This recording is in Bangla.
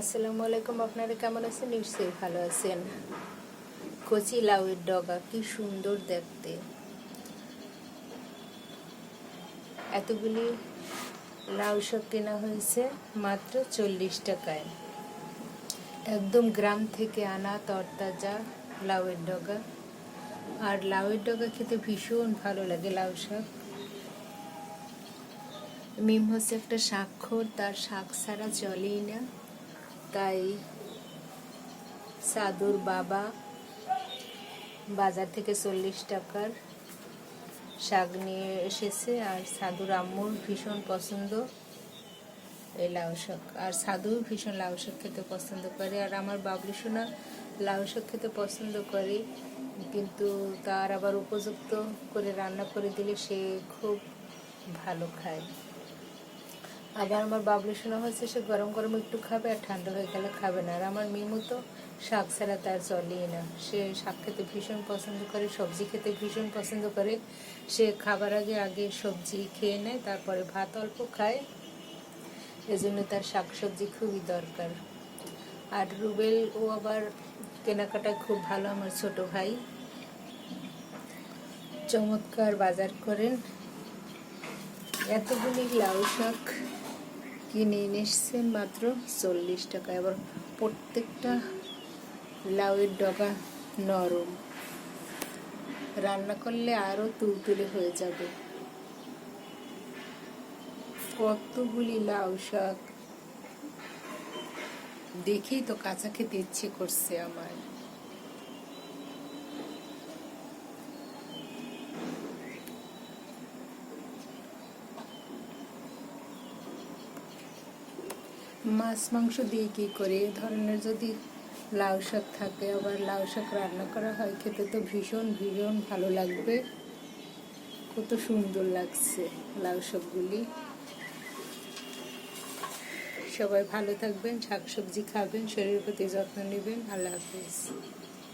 আসসালামু আলাইকুম। আপনারা কেমন আছেন? নিশ্চয়ই ভালো আছেন। কচি লাউয়ের ডগা কি সুন্দর দেখতে। এতগুলি লাউ শাক কেনা হয়েছে মাত্র 40 টাকায়। একদম গ্রাম থেকে আনা তরতাজা লাউয়ের ডগা। আর লাউয়ের ডগা খেতে ভীষণ ভালো লাগে। লাউ শাক মিম হচ্ছে একটা স্বাক্ষর, তার শাক ছাড়া চলেই না। তাই সাদুর বাবা বাজার থেকে 40 টাকার শাক নিয়ে এসেছে। আর সাদুর আম্মুর ভীষণ পছন্দ এই লাউ শাক, আর সাদু ভীষণ লাউ শাক খেতে পছন্দ করে। আর আমার বাবলু সোনা লাউ শাক খেতে পছন্দ করে, কিন্তু তার আবার উপযুক্ত করে রান্না করে দিলে সে খুব ভালো খায়। আবার আমার বাবলু সোনা হচ্ছে সে গরম গরম একটু খাবে, আর ঠান্ডা হয়ে গেলে খাবে না। আর আমার মিমু তো শাক ছাড়া তার চলেই না। সে শাক খেতে ভীষণ পছন্দ করে, সবজি খেতে ভীষণ পছন্দ করে। সে খাবার আগে সবজি খেয়ে নেয়, তারপরে ভাত অল্প খায়। এজন্য তার শাক সবজি খুবই দরকার। আর রুবেল ও আবার কেনাকাটায় খুব ভালো। আমার ছোট ভাই চমৎকার বাজার করেন। এতগুলি লাউ শাক কিনে এনে এসছেন মাত্র 40 টাকায়। আবার প্রত্যেকটা লাউয়ের ডগা নরম, রান্না করলে আরো তুলতুলে হয়ে যাবে। কতগুলি লাউ শাক দেখি তো কাঁচা খেতে ইচ্ছে করছে আমার। মাছ মাংস দিয়ে কি করে এ ধরনের যদি লাউ শাক থাকে, আবার লাউ শাক রান্না করা হয়, খেতে তো ভীষণ ভীষণ ভালো লাগবে। কত সুন্দর লাগছে লাউ শাকগুলি। সবাই ভালো থাকবেন, শাকসবজি খাবেন, শরীরের প্রতি যত্ন নেবেন। আল্লাহ হাফেজ।